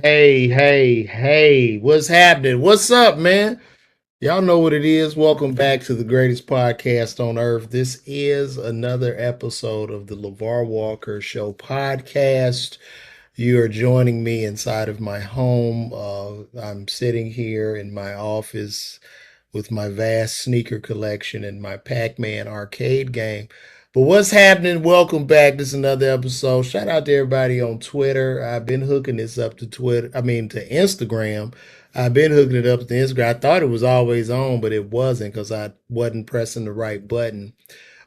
Hey, what's happening? What's up, man? Y'all know what it is. Welcome back to the greatest podcast on earth. This is another episode of the LeVar Walker Show podcast. You are joining me inside of my home. I'm sitting here in my office with my vast sneaker collection and my Pac Man arcade game. But what's happening? Welcome back. This is another episode. Shout out to everybody on Twitter. I've been hooking this up to Twitter, to Instagram. I've been hooking it up to Instagram. I thought it was always on, but it wasn't because I wasn't pressing the right button.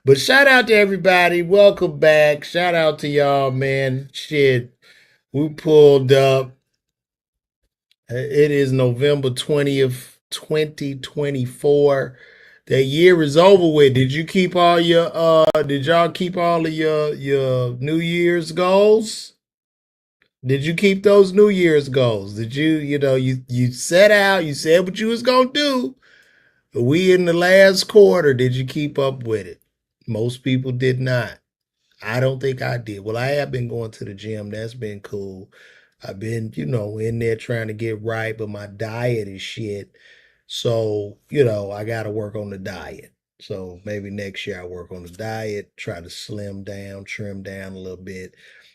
But shout out to everybody. Welcome back. Shout out to y'all, man. Shit, we pulled up. It is November 20th, 2024. That year is over with. Did y'all keep all of your New Year's goals? Did you keep those New Year's goals? Did you set out, you said what you was gonna do. But we in the last quarter, did you keep up with it? Most people did not. I don't think I did. Well, I have been going to the gym. That's been cool. I've been, in there trying to get right, but my diet is shit. So, I got to work on the diet. So maybe next year I work on the diet, try to slim down, trim down a little bit,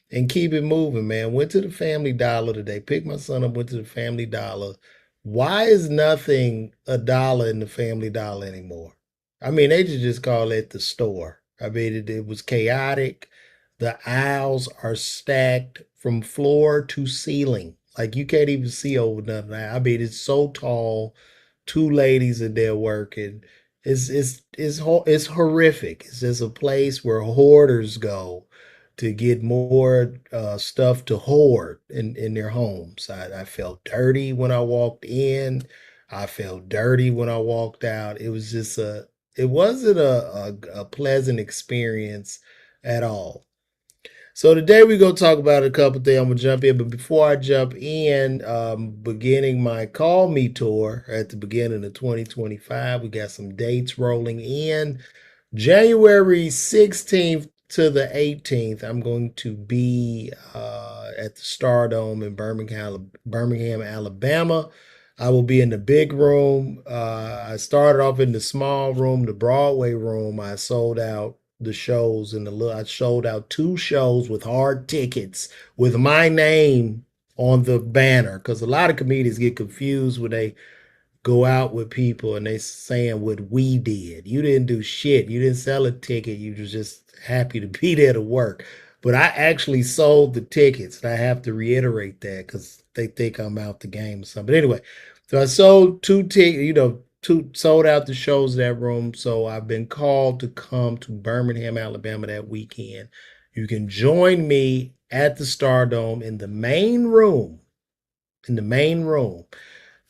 and keep it moving, man. Went to the Family Dollar today. Picked my son up, went to the Family Dollar. Why is nothing a dollar in the Family Dollar anymore? I mean, they should just call it the store. I mean, it was chaotic. The aisles are stacked from floor to ceiling. Like you can't even see over nothing. I mean, it's so tall. Two ladies in there working. It's horrific. It's just a place where hoarders go to get more stuff to hoard in their homes. I felt dirty when I walked in. I felt dirty when I walked out. It wasn't a pleasant experience at all. So today we're gonna talk about a couple things. I'm gonna jump in, but before I jump in, beginning my Call Me tour at the beginning of 2025, we got some dates rolling in. January 16th to the 18th, I'm going to be at the Stardome in Birmingham, Alabama. I will be in the big room. I started off in the small room, the Broadway room. I sold out the shows in the I sold out two shows with hard tickets with my name on the banner because a lot of comedians get confused when they go out with people and they saying what we did. You didn't do shit. You didn't sell a ticket. You was just happy to be there to work. But I actually sold the tickets. And I have to reiterate that because they think I'm out the game or something. But anyway, so I sold two tickets, two sold out the shows in that room. So I've been called to come to Birmingham, Alabama that weekend. You can join me at the Stardome in the main room. In the main room.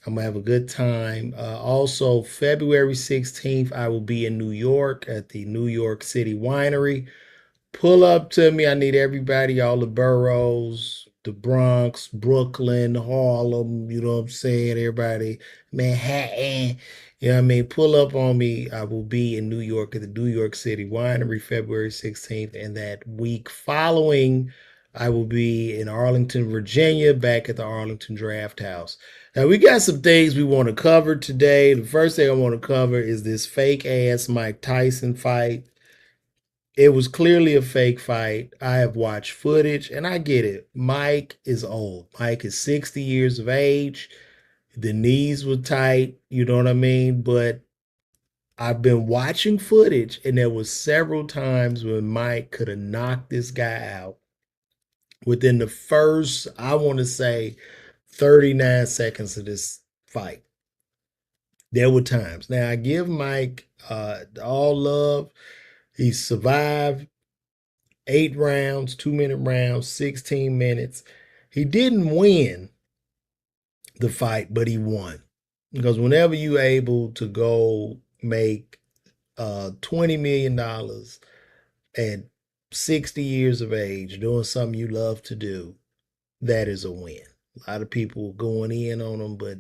I'm gonna have a good time. Also, February 16th, I will be in New York at the New York City Winery. Pull up to me. I need everybody, all the boroughs, the Bronx, Brooklyn, Harlem, you know what I'm saying? Everybody, Manhattan. You know what I mean? Pull up on me. I will be in New York at the New York City Winery February 16th. And that week following, I will be in Arlington, Virginia, back at the Arlington Draft House. Now, we got some things we want to cover today. The first thing I want to cover is this fake ass Mike Tyson fight. It was clearly a fake fight. I have watched footage and I get it. Mike is old. Mike is 60 years of age. The knees were tight, you know what I mean? But I've been watching footage and there was several times when Mike could have knocked this guy out within the first, I want to say, 39 seconds of this fight. There were times. Now I give Mike all love. He survived 8 rounds, 2 minute rounds, 16 minutes. He didn't win the fight, but he won. Because whenever you're able to go make $20 million at 60 years of age, doing something you love to do, that is a win. A lot of people going in on him, but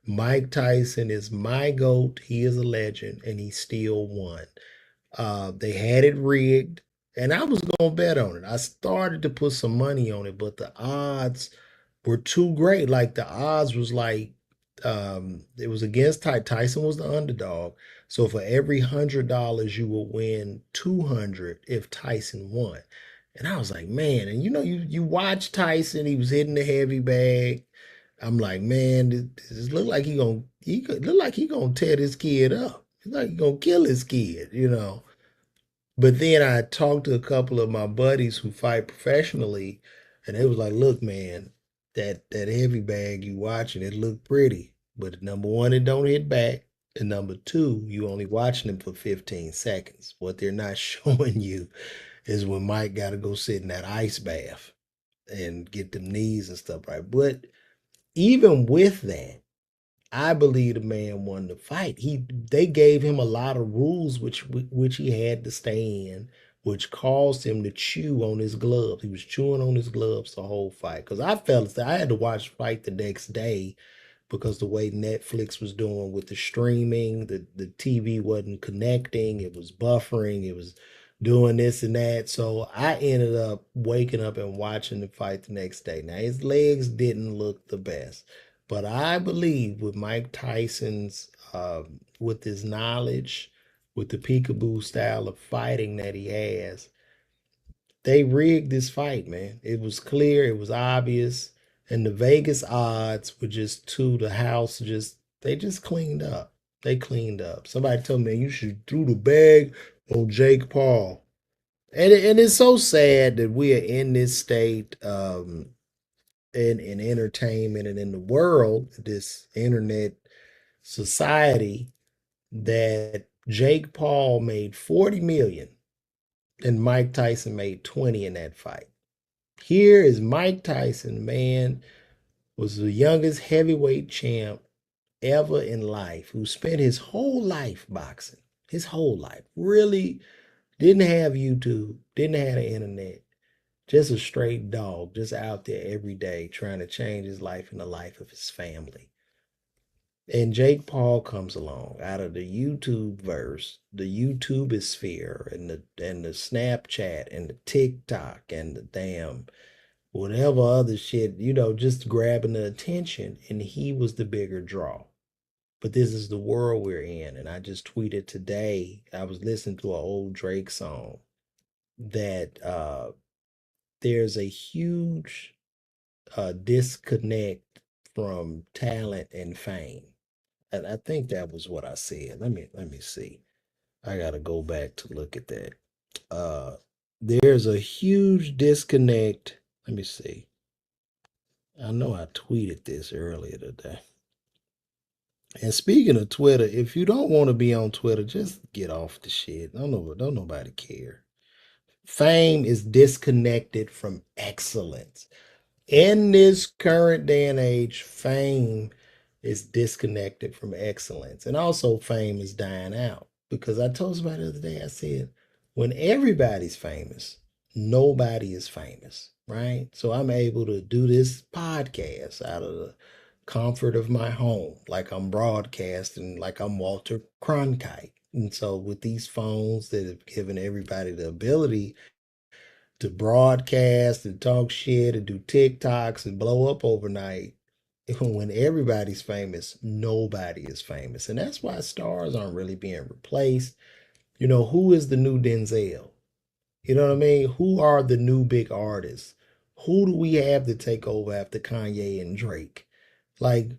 Mike Tyson is my GOAT. He is a legend, and he still won. They had it rigged, and I was going to bet on it. I started to put some money on it, but the odds were too great. Like the odds was like it was against Tyson was the underdog. So for every $100 you would win 200 if Tyson won. And I was like, man, and you watch Tyson, he was hitting the heavy bag. I'm like, man, this look like look like he gonna tear this kid up. It's like he gonna kill his kid. But then I talked to a couple of my buddies who fight professionally, and they was like, "Look, man, that heavy bag you watching, it look pretty, but number one, it don't hit back, and number two, you only watching them for 15 seconds. What they're not showing you is when Mike got to go sit in that ice bath and get them knees and stuff right. But even with that, I believe the man won the fight. They gave him a lot of rules which he had to stay in, which caused him to chew on his gloves. He was chewing on his gloves the whole fight. Because I felt that I had to watch the fight the next day because the way Netflix was doing with the streaming, the TV wasn't connecting, it was buffering, it was doing this and that. So I ended up waking up and watching the fight the next day. Now his legs didn't look the best, but I believe with Mike Tyson's with his knowledge, with the peekaboo style of fighting that he has, they rigged this fight, man. It was clear, it was obvious, and the Vegas odds were just to the house. They just cleaned up. They cleaned up. Somebody told me you should throw the bag on Jake Paul, and it's so sad that we are in this state in entertainment and in the world, this internet society, that Jake Paul made 40 million and Mike Tyson made 20 in that fight. Here is Mike Tyson, man, was the youngest heavyweight champ ever in life, who spent his whole life boxing, his whole life. Really didn't have YouTube, didn't have the internet, just a straight dog, just out there every day trying to change his life and the life of his family. And Jake Paul comes along out of the YouTube verse, the YouTube sphere, and the Snapchat and the TikTok and the damn whatever other shit, just grabbing the attention, and he was the bigger draw. But this is the world we're in. And I just tweeted today, I was listening to an old Drake song that there's a huge disconnect from talent and fame. And I think that was what I said. Let me see. I gotta go back to look at that. There's a huge disconnect. Let me see. I know I tweeted this earlier today. And speaking of Twitter, if you don't want to be on Twitter, just get off the shit. Don't nobody care. Fame is disconnected from excellence. In this current day and age, fame is disconnected from excellence. And also fame is dying out. Because I told somebody the other day, I said, when everybody's famous, nobody is famous, right? So I'm able to do this podcast out of the comfort of my home, like I'm broadcasting, like I'm Walter Cronkite. And so with these phones that have given everybody the ability to broadcast and talk shit and do TikToks and blow up overnight, when everybody's famous, nobody is famous. And that's why stars aren't really being replaced. Who is the new Denzel? You know what I mean? Who are the new big artists? Who do we have to take over after Kanye and Drake? Like,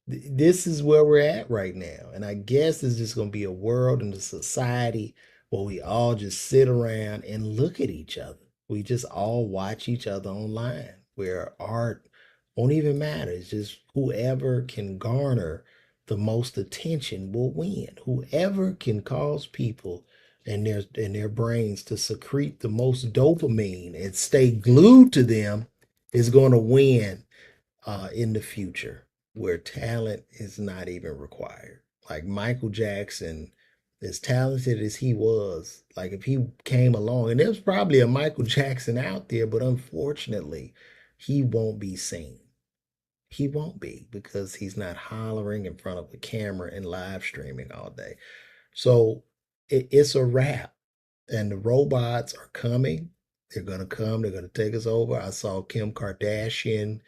this is where we're at right now. And I guess it's just going to be a world and a society where we all just sit around and look at each other. We just all watch each other online, where art won't even matter. It's just whoever can garner the most attention will win. Whoever can cause people and their brains to secrete the most dopamine and stay glued to them is going to win in the future, where talent is not even required. Like Michael Jackson, as talented as he was, like if he came along, and there's probably a Michael Jackson out there, but unfortunately, he won't be seen. He won't be, because he's not hollering in front of a camera and live streaming all day. So it's a wrap. And the robots are coming. They're going to come. They're going to take us over. I saw Kim Kardashian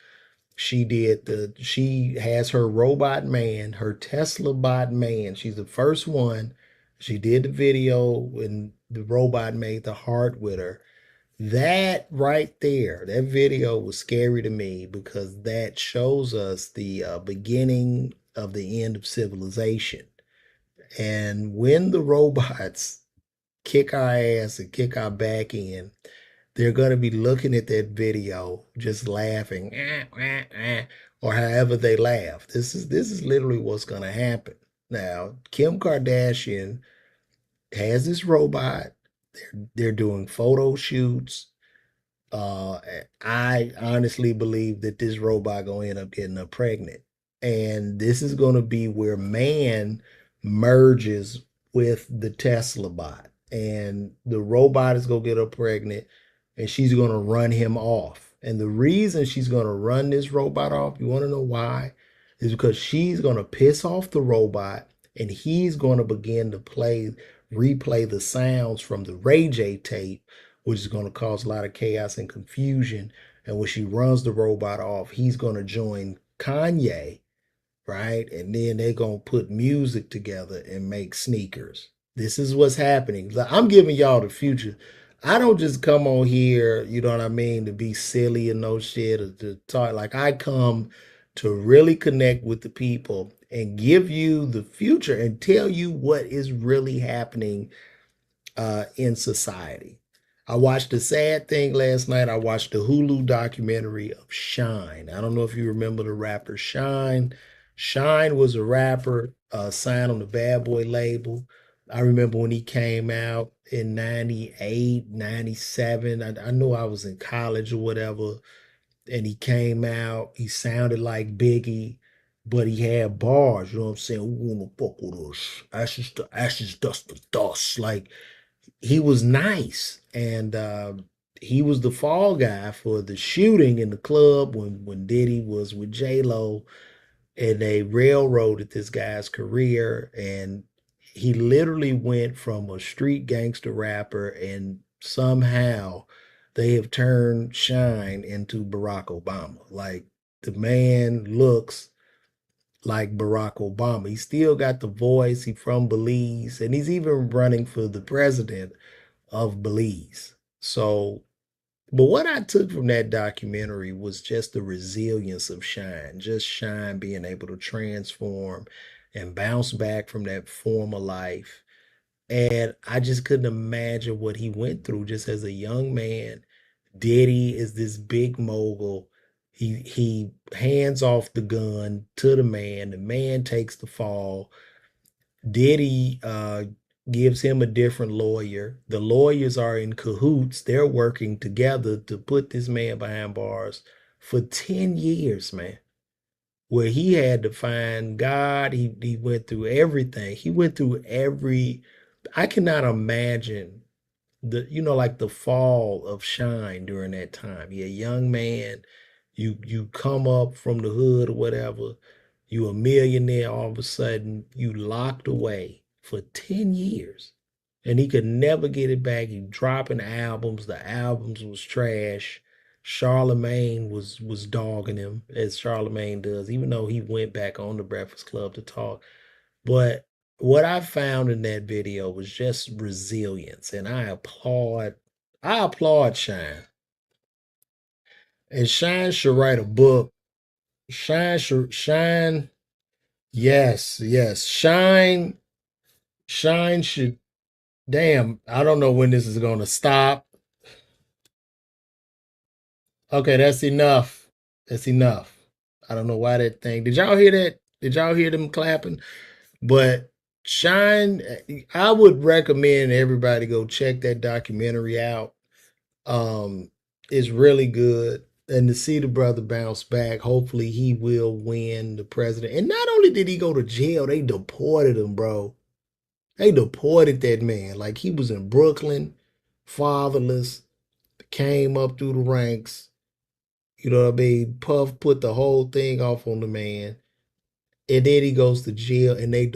She has her robot man, her Tesla bot man. She's the first one. She did the video when the robot made the heart with her. That right there, that video was scary to me because that shows us the beginning of the end of civilization. And when the robots kick our ass and kick our back in, they're going to be looking at that video just laughing or however they laugh. This is literally what's going to happen. Now, Kim Kardashian has this robot. They're doing photo shoots. uh I honestly believe that this robot gonna end up getting her pregnant, and this is gonna be where man merges with the Tesla bot, and the robot is gonna get her pregnant, and she's gonna run him off. And the reason she's gonna run this robot off, you want to know why, is because she's gonna piss off the robot, and he's gonna begin to replay the sounds from the Ray J tape, which is going to cause a lot of chaos and confusion. And when she runs the robot off, he's going to join Kanye, right? And then they're going to put music together and make sneakers. This is what's happening. I'm giving y'all the future. I don't just come on here, you know what I mean, to be silly and no shit or to talk. Like, I come to really connect with the people and give you the future and tell you what is really happening in society. I watched a sad thing last night. I watched the Hulu documentary of Shyne. I don't know if you remember the rapper Shyne. Shyne was a rapper signed on the Bad Boy label. I remember when he came out in 98, 97. I know I was in college or whatever. And he came out, he sounded like Biggie, but he had bars, you know what I'm saying? Who wanna fuck with us? Ashes to ashes, dust to dust. Like, he was nice, and he was the fall guy for the shooting in the club when Diddy was with J Lo, and they railroaded this guy's career, and he literally went from a street gangster rapper, and somehow they have turned Shyne into Barack Obama. Like, the man looks like Barack Obama. He still got the voice. He's from Belize, and he's even running for the president of Belize. So, but what I took from that documentary was just the resilience of Shyne, just Shyne being able to transform and bounce back from that former life. And I just couldn't imagine what he went through just as a young man. Diddy is this big mogul. He hands off the gun to the man. The man takes the fall. Diddy gives him a different lawyer. The lawyers are in cahoots. They're working together to put this man behind bars for 10 years, man. Where he had to find God. He went through everything. He went through every, I cannot imagine like the fall of Shyne during that time. You're a young man, you come up from the hood or whatever, you a millionaire, all of a sudden you locked away for 10 years. And he could never get it back. He dropping albums. The albums was trash. Charlemagne was dogging him as Charlemagne does, even though he went back on the Breakfast Club to talk. But what I found in that video was just resilience, and I applaud Shyne. And Shyne should write a book. Shyne, yes, yes. Shyne should, damn, I don't know when this is gonna stop. Okay, that's enough. That's enough. I don't know why that thing. Did y'all hear that? Did y'all hear them clapping? But Shyne, I would recommend everybody go check that documentary out. It's really good. And to see the brother bounce back, hopefully he will win the president. And not only did he go to jail, they deported him, bro. They deported that man. Like, he was in Brooklyn, fatherless, came up through the ranks. You know what I mean? Puff put the whole thing off on the man. And then he goes to jail, and they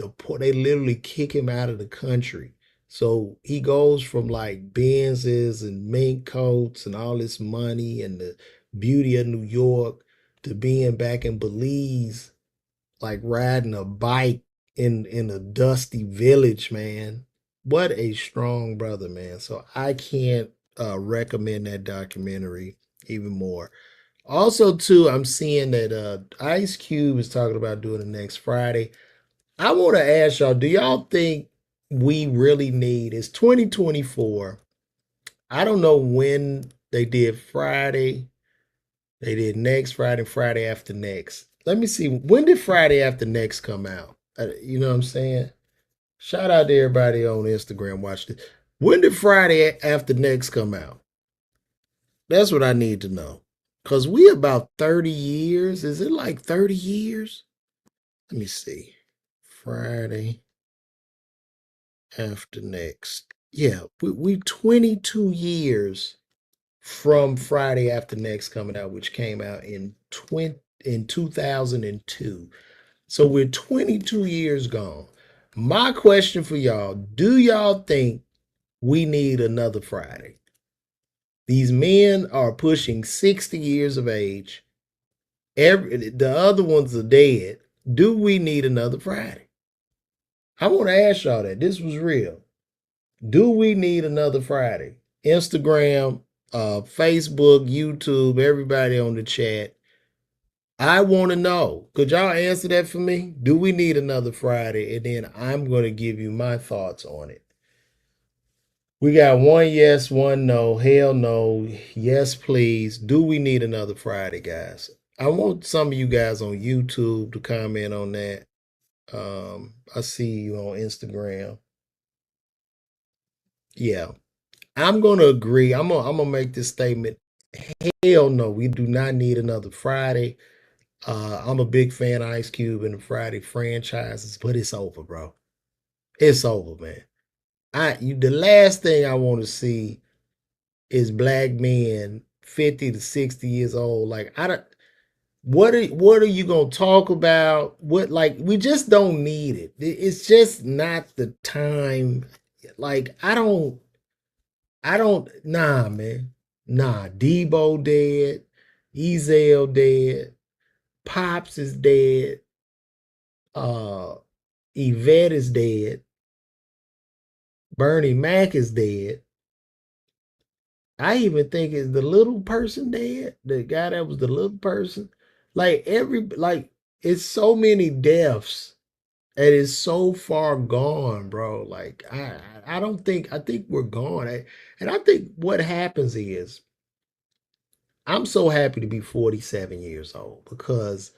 literally kick him out of the country. So he goes from like Benzes and mink coats and all this money and the beauty of New York to being back in Belize, like riding a bike in a dusty village, man. What a strong brother, man. So I can't recommend that documentary even more. Also, too, I'm seeing that Ice Cube is talking about doing it next Friday. I want to ask y'all, do y'all think we really need, it's 2024. I don't know when they did Friday. They did next Friday, Friday after next. Let me see. When did Friday after next come out? You know what I'm saying? Shout out to everybody on Instagram. Watch this. When did Friday after next come out? That's what I need to know. Cause we about 30 years. Is it like 30 years? Let me see. Friday after next. Yeah, we 22 years from Friday after next coming out, which came out in 2002. So we're 22 years gone. My question for y'all, do y'all think we need another Friday? These men are pushing 60 years of age. The other ones are dead. Do we need another Friday? I want to ask y'all that. This was real. Do we need another Friday? Instagram, Facebook, YouTube, everybody on the chat. I want to know. Could y'all answer that for me? Do we need another Friday? And then I'm going to give you my thoughts on it. We got one yes, one no. Hell no. Yes, please. Do we need another Friday, guys? I want some of you guys on YouTube to comment on that. I see you on Instagram. Yeah, I'm gonna agree. I'm gonna make this statement. Hell no, we do not need another Friday. I'm a big fan of Ice Cube and the Friday franchises, but it's over, bro. It's over, man. The last thing I want to see is black men 50 to 60 years old. Like I don't what are you gonna talk about? What like we just don't need it. It's just not the time. Like I don't nah man. Nah, Debo dead, Ezel dead, Pops is dead, uh Yvette is dead, Bernie Mac is dead. I even think is the little person dead? The guy that was the little person. Like it's so many deaths and it's so far gone, bro. Like I don't think I think we're gone. And I think what happens is I'm so happy to be 47 years old because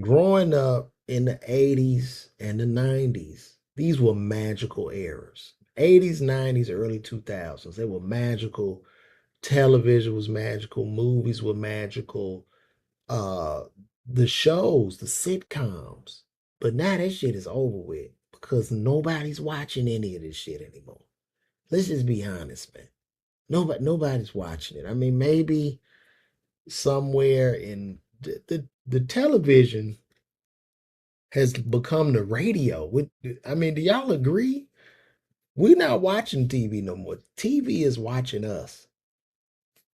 growing up in the 80s and the 90s, these were magical eras. 80s, 90s, early 2000s, they were magical. Television was magical, movies were magical, uh the shows, the sitcoms. But now that shit is over with because nobody's watching any of this shit anymore. Let's just be honest, man. Nobody's watching it. I mean, maybe somewhere in the television has become the radio. I mean, do y'all agree? We're not watching TV no more. TV is watching us.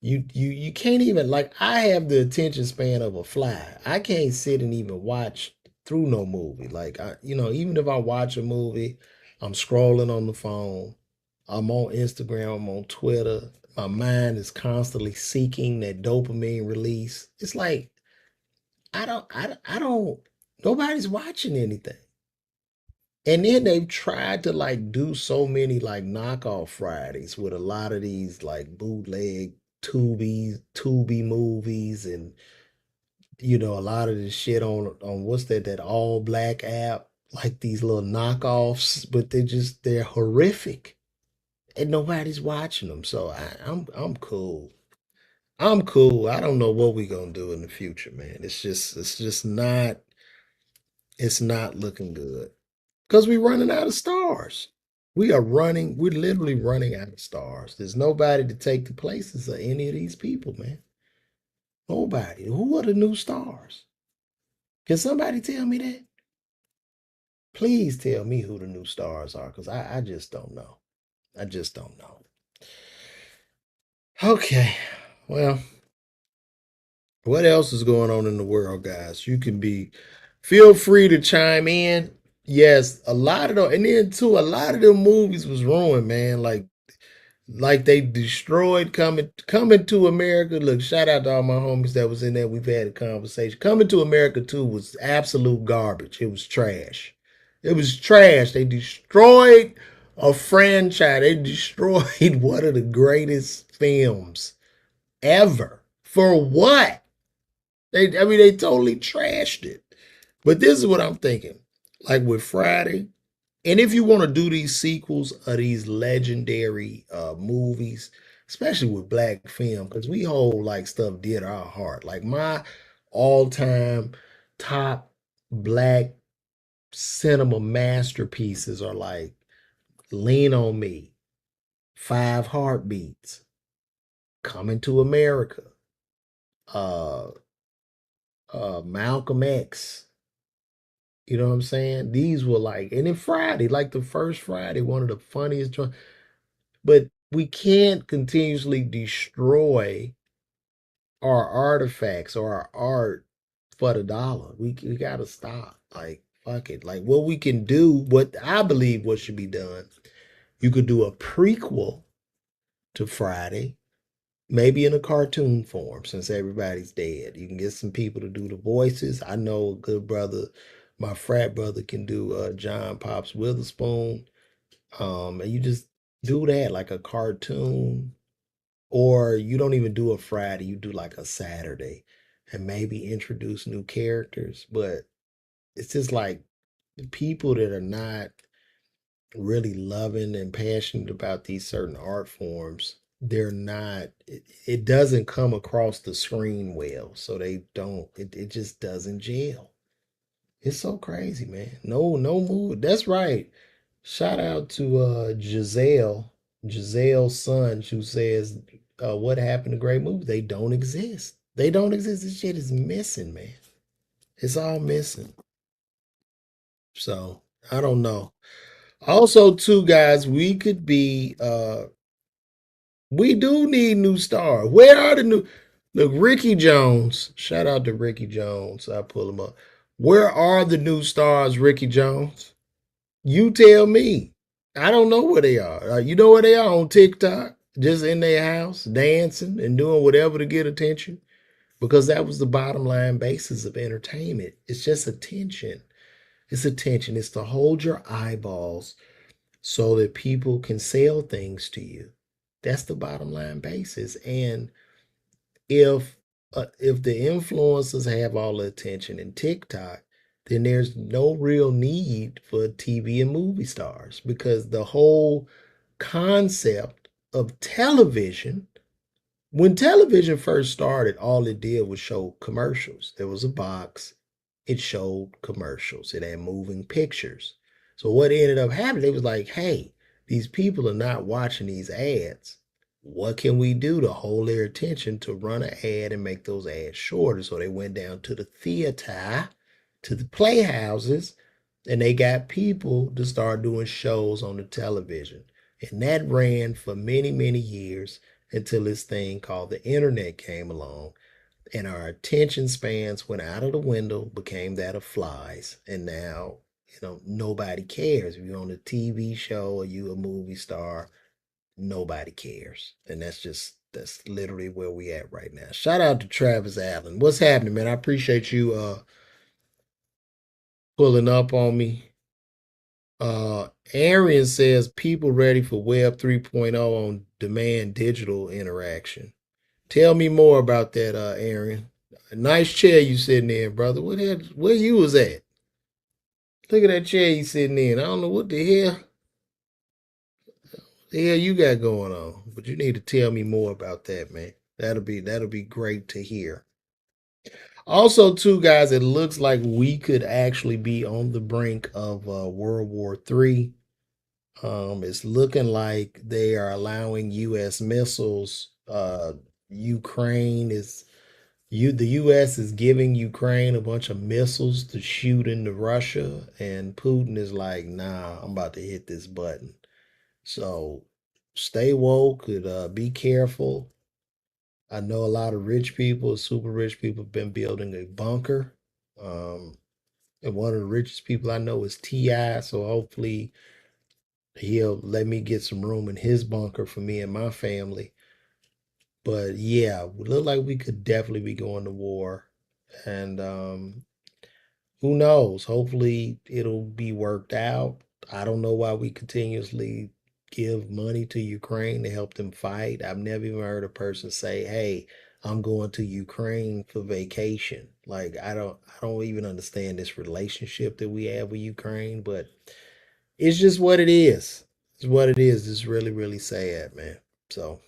You can't even like I have the attention span of a fly. I can't sit and even watch through no movie. Like even if I watch a movie, I'm scrolling on the phone. I'm on Instagram, I'm on Twitter. My mind is constantly seeking that dopamine release. It's like I don't nobody's watching anything. And then they've tried to like do so many like knockoff Fridays with a lot of these like bootleg Tubi movies and a lot of this shit on what's that all black app, like these little knockoffs, but they're horrific and nobody's watching them. So I'm cool. I'm cool. I don't know what we're gonna do in the future, man. It's just not looking good. Because we're running out of stars. We're literally running out of stars. There's nobody to take the places of any of these people, man. Nobody. Who are the new stars? Can somebody tell me that? Please tell me who the new stars are, because I just don't know. I just don't know. Okay. Well, What else is going on in the world, guys? You can be feel free to chime in. Yes, a lot of them, and then too, a lot of them movies was ruined, man. Like they destroyed coming to America. Look, shout out to all my homies that was in there. We've had a conversation. Coming to America too was absolute garbage. It was trash. It was trash. They destroyed a franchise. They destroyed one of the greatest films ever. For what? I mean, they totally trashed it. But this is what I'm thinking. Like with Friday, and if you want to do these sequels of these legendary movies, especially with black film, because we hold like stuff dear to our heart. Like my all-time top black cinema masterpieces are like Lean on Me, Five Heartbeats, Coming to America, uh, Malcolm X. You know what I'm saying? These were like, and then Friday, like the first Friday, one of the funniest joints. But we can't continuously destroy our artifacts or our art for the dollar. We gotta stop. Like fuck it. Like what we can do, what I believe what should be done. You could do a prequel to Friday, maybe in a cartoon form, since everybody's dead. You can get some people to do the voices. I know a good brother, my frat brother, can do John Pops Witherspoon. And you just do that like a cartoon. Or you don't even do a Friday, you do like a Saturday and maybe introduce new characters. But it's just like the people that are not really loving and passionate about these certain art forms, they're not, it doesn't come across the screen well. So they don't, it just doesn't gel. It's so crazy, man. No mood. That's right. Shout out to Giselle's son, who says, what happened to great movies? They don't exist. They don't exist. This shit is missing, man. It's all missing. So I don't know. Also, too, guys, we do need new stars. Where are the new look, Ricky Jones? Shout out to Ricky Jones. I pull him up. Where are the new stars, Ricky Jones? You tell me. I don't know where they are. You know where they are on TikTok, just in their house, dancing and doing whatever to get attention. Because that was the bottom line basis of entertainment. It's just attention. It's attention. It's to hold your eyeballs so that people can sell things to you. That's the bottom line basis. And if if the influencers have all the attention in TikTok, then there's no real need for TV and movie stars because the whole concept of television, when television first started, all it did was show commercials. There was a box, it showed commercials, it had moving pictures. So what ended up happening, it was like, hey, these people are not watching these ads. What can we do to hold their attention to run an ad and make those ads shorter? So they went down to the theater, to the playhouses, and they got people to start doing shows on the television. And that ran for many, many years until this thing called the internet came along. And our attention spans went out of the window, became that of flies. And now, nobody cares. If you're on a TV show or you a movie star, nobody cares. And that's literally where we at right now. Shout out to Travis Allen. What's happening, man? I appreciate you pulling up on me. Arian says people ready for Web 3.0 on demand digital interaction. Tell me more about that, Arian. A nice chair you sitting in, brother. Where you was at? Look at that chair you sitting in. I don't know what the hell you got going on, but you need to tell me more about that, man. That'll be great to hear. Also, too, guys, it looks like we could actually be on the brink of World War III. It's looking like they are allowing U.S. missiles. Ukraine is the U.S. is giving Ukraine a bunch of missiles to shoot into Russia, and Putin is like, "Nah, I'm about to hit this button." So, stay woke. And, be careful. I know a lot of rich people, super rich people, have been building a bunker. Um, and one of the richest people I know is Ti. So hopefully he'll let me get some room in his bunker for me and my family. But yeah, we look like we could definitely be going to war. And who knows? Hopefully it'll be worked out. I don't know why we continuously give money to Ukraine to help them fight. I've never even heard a person say, "Hey, I'm going to Ukraine for vacation." Like I don't even understand this relationship that we have with Ukraine, but it's just what it is. It's what it is. It's really, really sad, man. So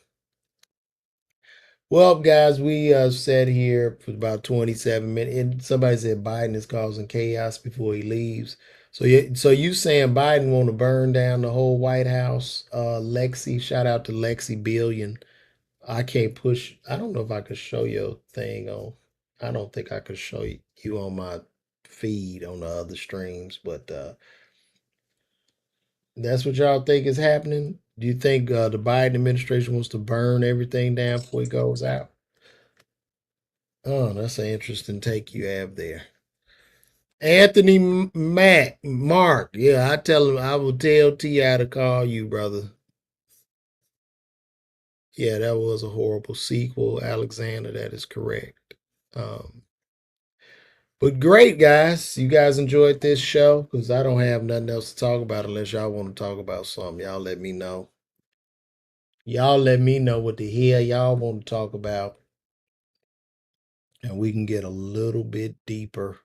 well, guys, we sat here for about 27 minutes, and somebody said Biden is causing chaos before he leaves. So you saying Biden want to burn down the whole White House? Lexi, shout out to Lexi Billion. I can't push. I don't know if I could show your thing on. I don't think I could show you on my feed on the other streams, but that's what y'all think is happening. Do you think the Biden administration wants to burn everything down before he goes out? Oh, that's an interesting take you have there. Anthony Mac Mark. Yeah, I tell him I will tell T.I. to call you, brother. Yeah, that was a horrible sequel, Alexander. That is correct. Um, but great, guys. You guys enjoyed this show because I don't have nothing else to talk about unless y'all want to talk about something. Y'all let me know. Y'all let me know what the hell y'all want to talk about, and we can get a little bit deeper.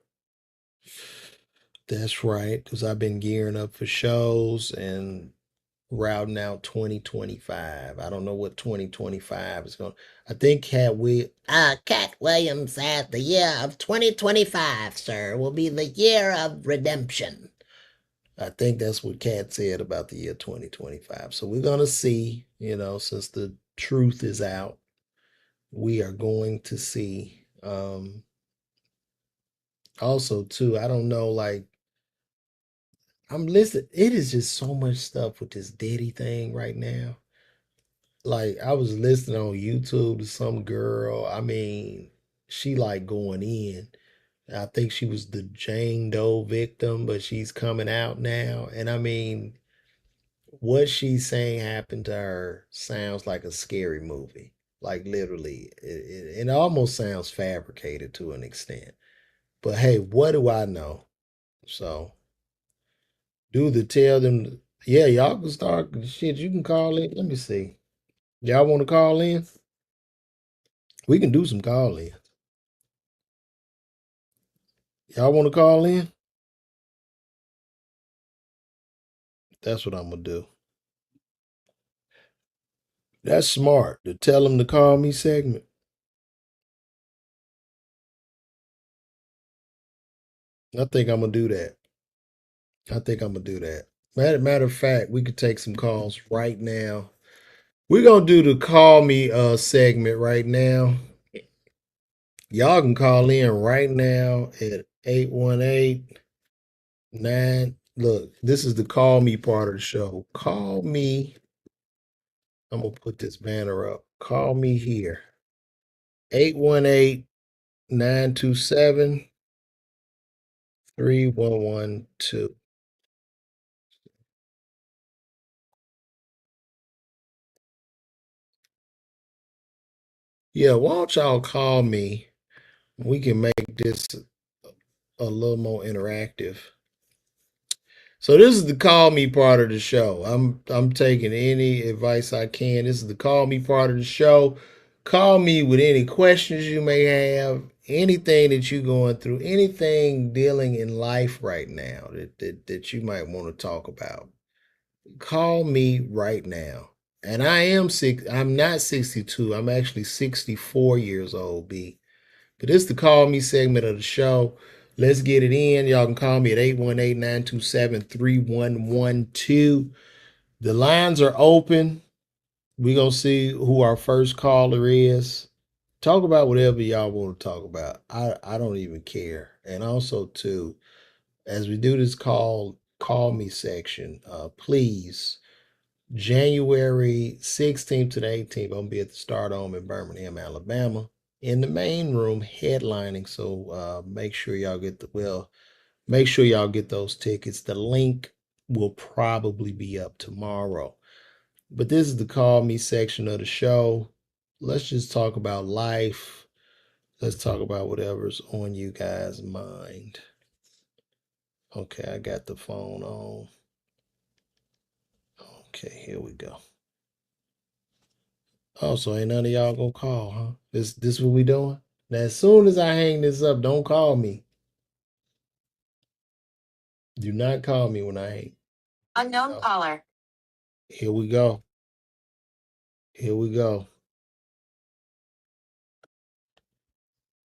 That's right, because I've been gearing up for shows and routing out 2025. I don't know what 2025 is going to. I think Cat Williams said the year of 2025, sir, will be the year of redemption. I think that's what Cat said about the year 2025. So we're going to see, since the truth is out, we are going to see. Also, too, I don't know, like, I'm listening. It is just so much stuff with this Diddy thing right now. Like I was listening on YouTube to some girl. I mean, she like going in. I think she was the Jane Doe victim, but she's coming out now. And I mean, what she's saying happened to her sounds like a scary movie. Like literally, it almost sounds fabricated to an extent. But hey, what do I know? So do the tell them, yeah, y'all can start shit. You can call in. Let me see. Y'all want to call in? We can do some call in. Y'all want to call in? That's what I'm gonna do. That's smart to tell them to call me segment. I think I'm gonna do that. I think I'm gonna do that. Matter of fact, we could take some calls right now. We're gonna do the call me segment right now. Y'all can call in right now at 818-9. Look, this is the call me part of the show. Call me. I'm gonna put this banner up. Call me here. 818-927-3112. Yeah, why don't y'all call me? We can make this a little more interactive. So this is the call me part of the show. I'm taking any advice I can. This is the call me part of the show. Call me with any questions you may have, anything that you're going through, anything dealing in life right now that you might want to talk about. Call me right now. And I'm not 62. I'm actually 64 years old, B. But this is the call me segment of the show. Let's get it in. Y'all can call me at 818-927-3112. The lines are open. We're going to see who our first caller is. Talk about whatever y'all want to talk about. I don't even care. And also, too, as we do this call me section, please January 16th to the 18th, I'm gonna be at the Stardome in Birmingham, Alabama, in the main room headlining. So make sure y'all get make sure y'all get those tickets. The link will probably be up tomorrow. But this is the call me section of the show. Let's just talk about life. Let's talk about whatever's on you guys' mind. Okay, I got the phone on. Okay, here we go. Oh, so ain't none of y'all gonna call, huh? This what we doing? Now, as soon as I hang this up, don't call me. Do not call me when I hang. Unknown caller. Here we go. Here we go.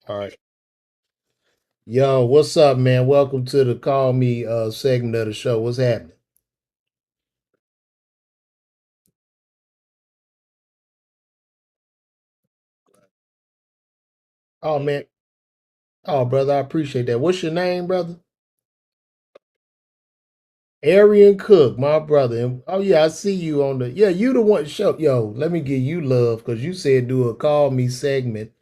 All right. Yo, what's up, man? Welcome to the call me segment of the show. What's happening? Oh man. Oh, brother, I appreciate that. What's your name, brother? Arian Cook, my brother. And, oh yeah, I see you on the. Yeah, you the one. Show yo. Let me give you love because you said do a call me segment.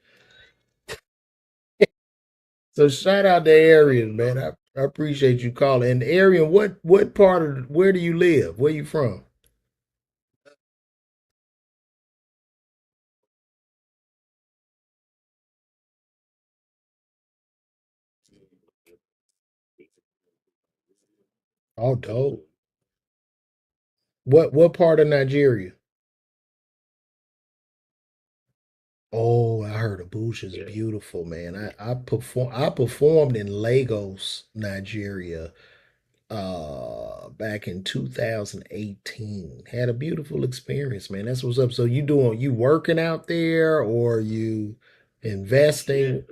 So shout out to Arian, man. I appreciate you calling. And Arian, what part of where do you live? Where you from? Oh, dope. What part of Nigeria? Oh, I heard Abuja is beautiful, man. I performed in Lagos, Nigeria, back in 2018. Had a beautiful experience, man. That's what's up. So you working out there or you investing?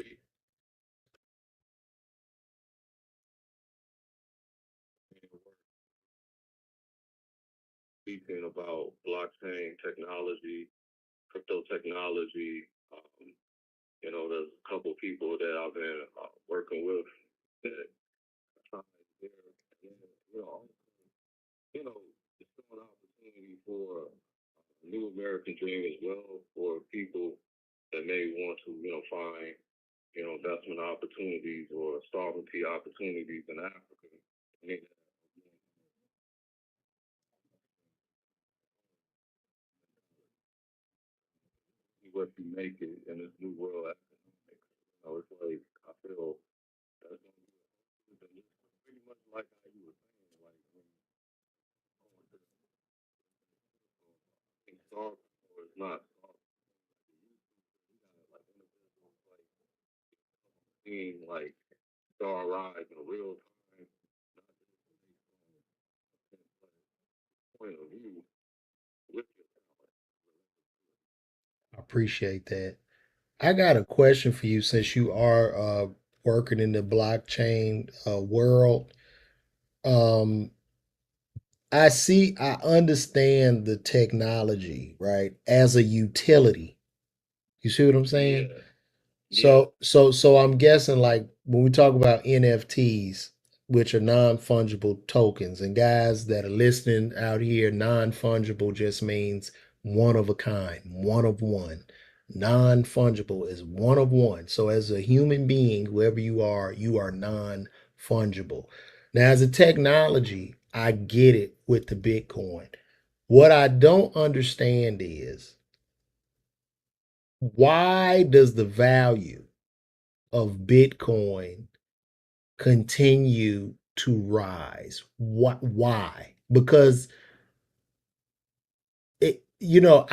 Speaking about blockchain technology, crypto technology. There's a couple people that I've been working with that trying to, you know, it's an opportunity for a new American dream as well for people that may want to, find, investment opportunities or sovereignty opportunities in Africa. And what you make it in this new world economics. It's like I feel that's pretty much like how you were saying, like when I think Star Power is not Star like individuals like seeing like Star Rise in real time, not just point of view with your talent. I appreciate that. I got a question for you since you are working in the blockchain world. Um, I understand the technology, right, as a utility. You see what I'm saying? Yeah. So I'm guessing like when we talk about NFTs, which are non-fungible tokens, and guys that are listening out here, non-fungible just means one of a kind, one of one. Non-fungible is one of one. So as a human being, whoever you are non-fungible. Now, as a technology, I get it with the Bitcoin. What I don't understand is why does the value of Bitcoin continue to rise? What? Why? Because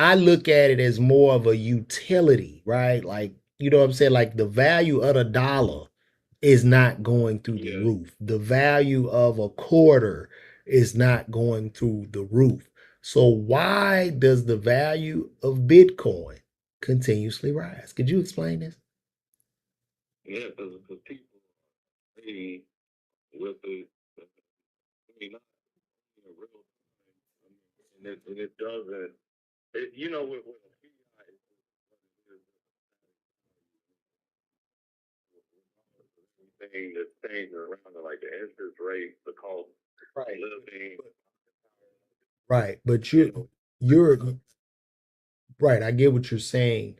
I look at it as more of a utility, right? Like, you know what I'm saying? Like the value of the dollar is not going through the roof. The value of a quarter is not going through the roof. So why does the value of Bitcoin continuously rise? Could you explain this? Yeah, because people trading with it, I mean, not in real time, and it doesn't, with a fiat, everything that's changing around it, like the interest rate, the cost of living. Right, but you're right. I get what you're saying,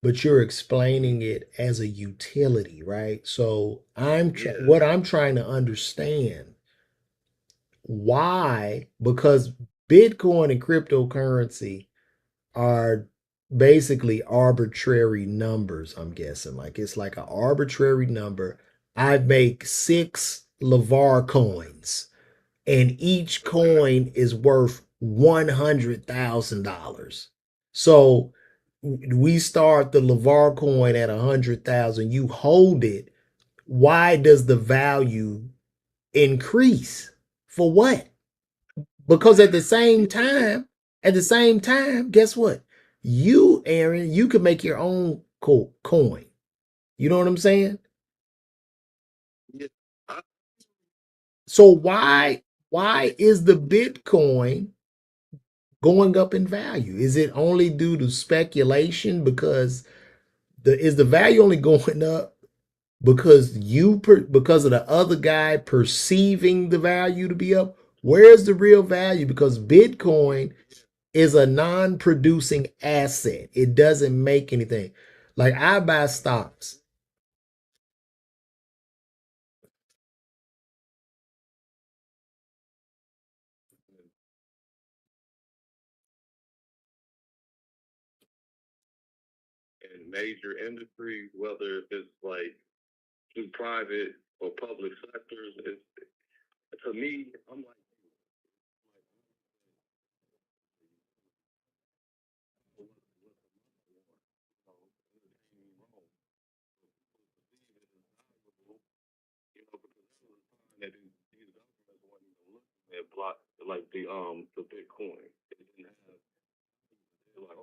but you're explaining it as a utility, right? So what I'm trying to understand why, because Bitcoin and cryptocurrency are basically arbitrary numbers, I'm guessing. Like it's like an arbitrary number. I make six LeVar coins, and each coin is worth $100,000. So we start the LeVar coin at 100,000. You hold it. Why does the value increase? For what? Because at the same time, guess what? You, Aaron, you could make your own coin. You know what I'm saying? So why is the Bitcoin going up in value? Is it only due to speculation? Because the value only going up because because of the other guy perceiving the value to be up? Where's the real value? Because Bitcoin is a non-producing asset. It doesn't make anything. Like I buy stocks.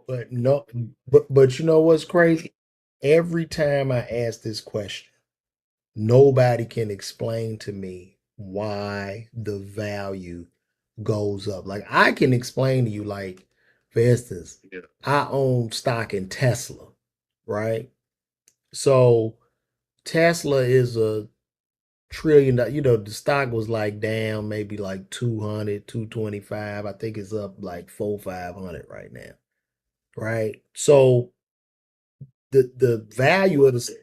But no, but you know what's crazy? Every time I ask this question, nobody can explain to me why the value goes up. Like I can explain to you, like, for instance, I own stock in Tesla, right? So Tesla is a trillion. You know, the stock was like down maybe like 200, 225. I think it's up like 500 right now. Right. So the value of the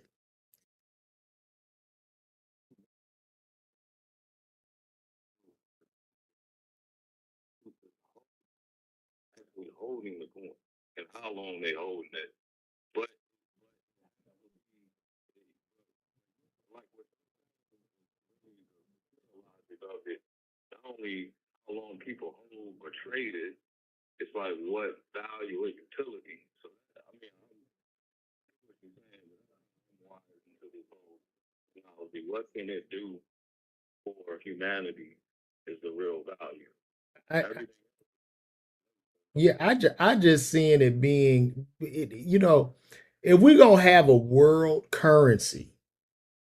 I, I just seeing it being you know, if we're gonna have a world currency,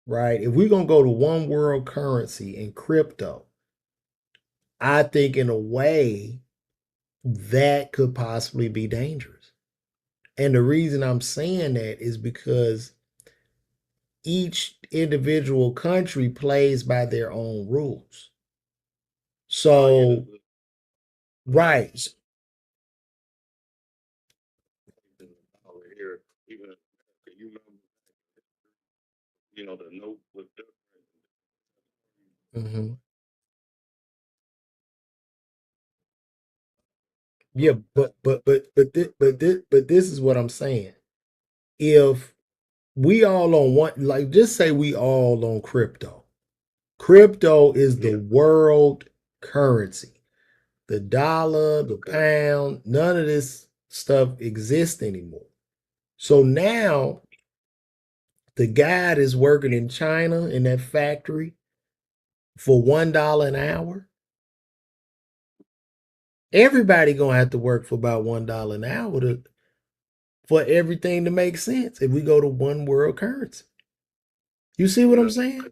right? If we're gonna go to one world currency in crypto, I think in a way that could possibly be dangerous. And the reason I'm saying that is because each individual country plays by their own rules. So, right. Mhm. Yeah, but this is what I'm saying. If we all on one, like just say we all on crypto. Crypto is the world currency. The dollar, the pound, none of this stuff exists anymore. So now the guy that's working in China in that factory for $1 an hour, everybody gonna have to work for about $1 an hour for everything to make sense if we go to one world currency. You see what I'm saying?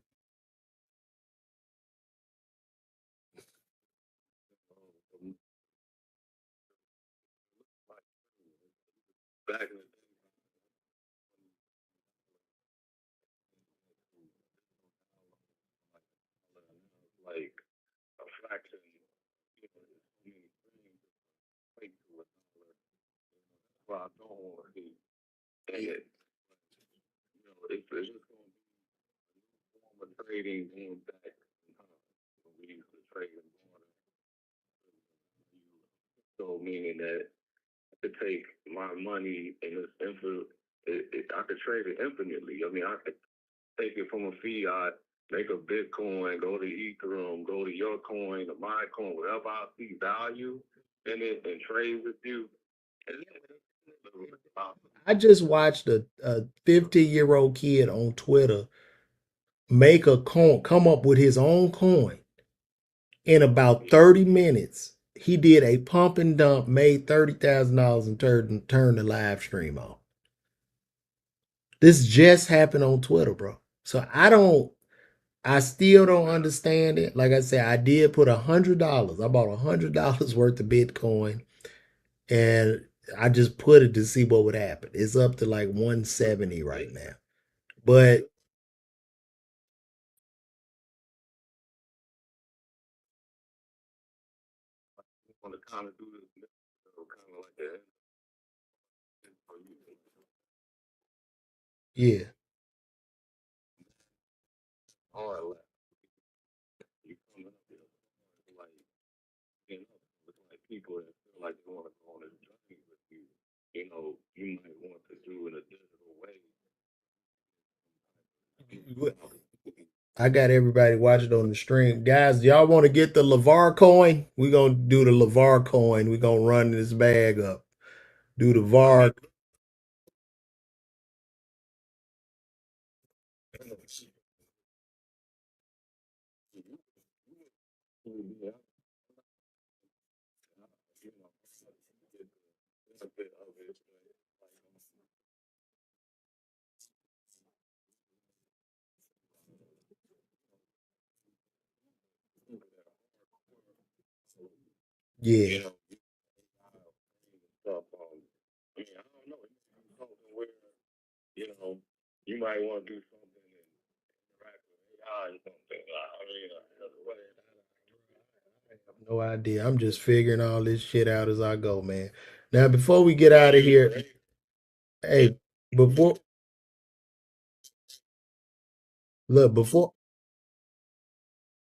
I just watched a 50-year-old kid on Twitter make a coin, come up with his own coin in about 30 minutes. He did a pump and dump, made $30,000 and turned the live stream on. This just happened on Twitter, bro. So I still don't understand it. Like I said, I did put $100. I bought $100 worth of Bitcoin, and I just put it to see what would happen. It's up to like 170 right now. But yeah, I got everybody watching on the stream. Guys, y'all want to get the LeVar coin? We're going to do the LeVar coin. We're going to run this bag up. Do the VAR. Yeah. No idea. I'm just figuring all this shit out as I go, man. Now, before we get out of here, hey, before look, before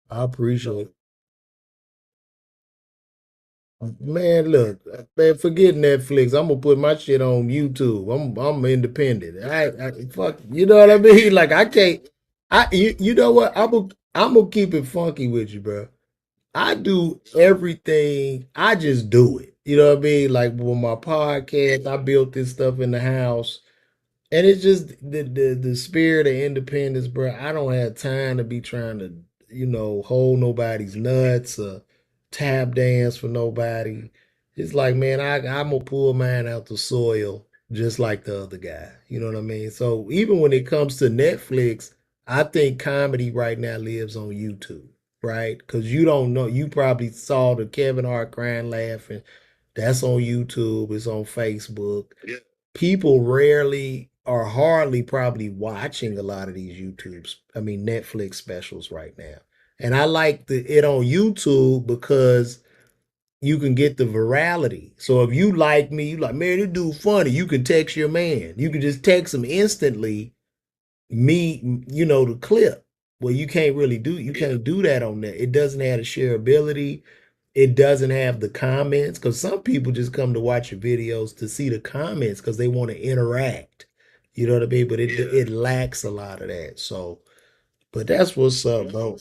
I appreciate man, look, man, forget Netflix. I'm gonna put my shit on YouTube. I'm independent. Fuck, you know what I mean? Like I can't. You know what? I'm gonna keep it funky with you, bro. I do everything. I just do it. You know what I mean? Like with my podcast, I built this stuff in the house. And it's just the spirit of independence, bro. I don't have time to be trying to, hold nobody's nuts or tap dance for nobody. It's like, man, I'm gonna pull mine out the soil just like the other guy. You know what I mean? So even when it comes to Netflix, I think comedy right now lives on YouTube, right? Because you don't know, you probably saw the Kevin Hart crying laughing. That's on YouTube. It's on Facebook. People rarely or hardly probably watching a lot of these YouTubes. I mean Netflix specials right now. And I like it on YouTube because you can get the virality. So if you like me, you like, man, this dude funny. You can text your man. You can just text him instantly me, the clip. Well, you can't do that on that. It doesn't have the shareability. It doesn't have the comments because some people just come to watch your videos to see the comments because they want to interact. You know what I mean? But it lacks a lot of that. So, but that's what's up, bro.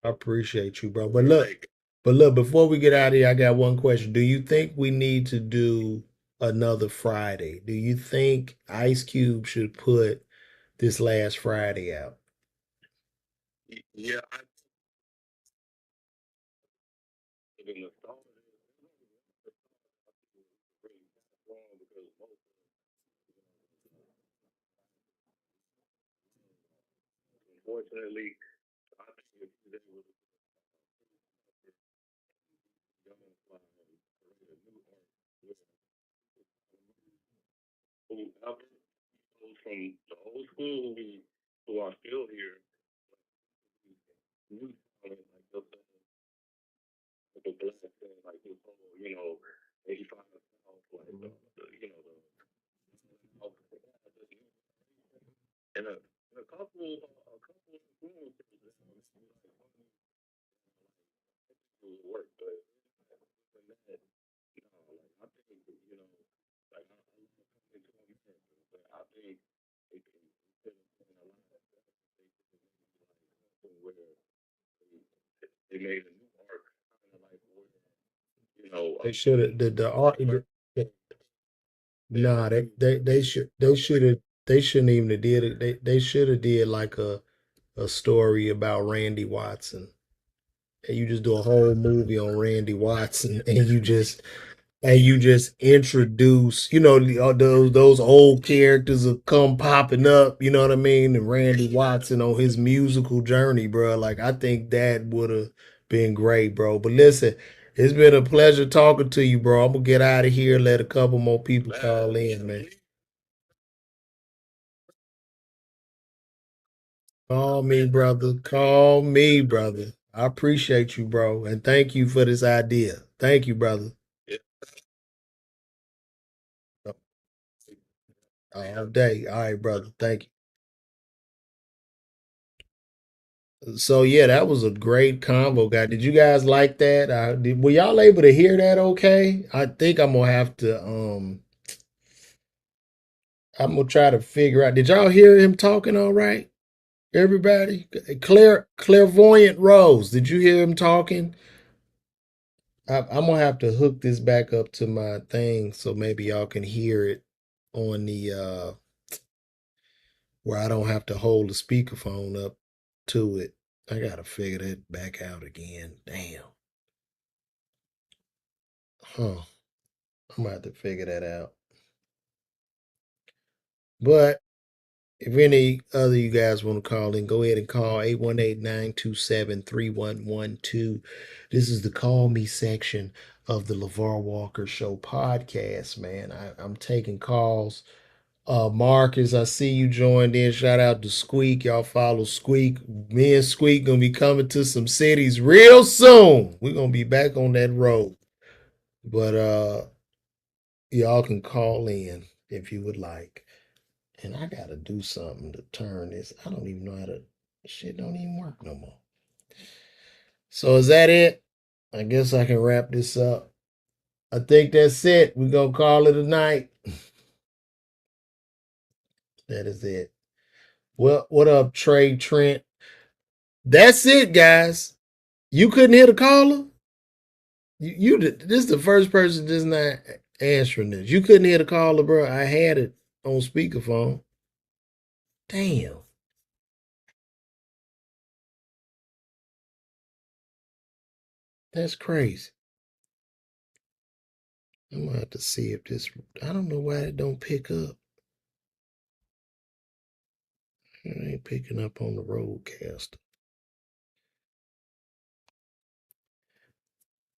I appreciate you, bro. But look, before we get out of here, I got one question. Do you think we need to do another Friday? Do you think Ice Cube should put this last Friday out? They should have the art. Nah, they shouldn't even have did it. They should have did like a story about Randy Watson. And you just do a whole movie on Randy Watson, and you just introduce, those old characters will come popping up, you know what I mean? And Randy Watson on his musical journey, bro. Like I think that would have been great, bro. But listen, it's been a pleasure talking to you, bro. I'm gonna get out of here, let a couple more people call in, man. Call me, brother. Call me, brother. I appreciate you, bro. And thank you for this idea. Thank you, brother. All day. All right, brother. Thank you. So yeah, that was a great combo, guy. Did you guys like that? Were y'all able to hear that? Okay. I think I'm gonna have to. I'm gonna try to figure out. Did y'all hear him talking? All right, everybody. Clairvoyant Rose. Did you hear him talking? I'm gonna have to hook this back up to my thing so maybe y'all can hear it on the where I don't have to hold the speakerphone up to it. I gotta figure that back out again. Damn. Huh. I'm gonna have to figure that out. But if any other you guys want to call in, go ahead and call 818-927-3112. This is the Call Me section of the LeVar Walker Show podcast, man. I'm taking calls. Marcus, I see you joined in. Shout out to Squeak. Y'all follow Squeak. Me and Squeak gonna be coming to some cities real soon. We're gonna be back on that road. But y'all can call in if you would like. And I gotta do something to turn this. I don't even know how to. Shit don't even work no more. So is that it? I guess I can wrap this up. I think that's it. We're gonna call it a night. That is it. Well, what up, Trey Trent? That's it, guys. You couldn't hear the caller. This is the first person just not answering this. You couldn't hear the caller, bro. I had it on speakerphone. Damn, that's crazy. I'm gonna have to see if this. I don't know why it don't pick up. It ain't picking up on the roadcaster.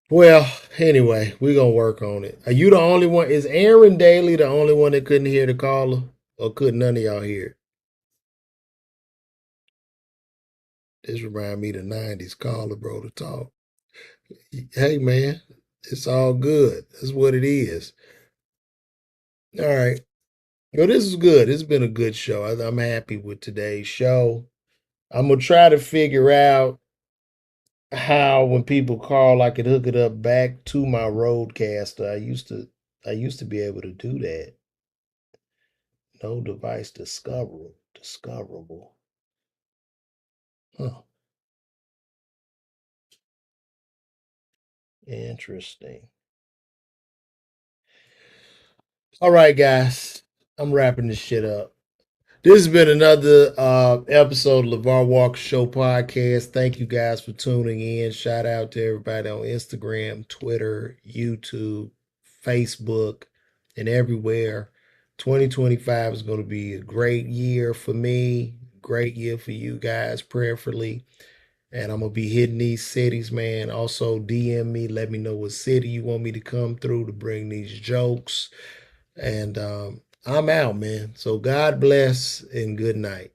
Well, anyway, we're gonna work on it. Are you the only one? Is Aaron Daly the only one that couldn't hear the caller, or could none of y'all hear it? This remind me of the '90s caller, bro, to talk. Hey, man, it's all good. That's what it is. All right. Well, this is good. It's been a good show. I'm happy with today's show. I'm gonna try to figure out how when people call, I could hook it up back to my roadcaster. I used to be able to do that. No device discoverable. Huh. Interesting. All right, guys. I'm wrapping this shit up. This has been another episode of LeVar Walker Show podcast. Thank you guys for tuning in. Shout out to everybody on Instagram, Twitter, YouTube, Facebook, and everywhere. 2025 is going to be a great year for me, great year for you guys, prayerfully. And I'm gonna be hitting these cities, man. Also, DM me, let me know what city you want me to come through to bring these jokes. And I'm out, man. So God bless and good night.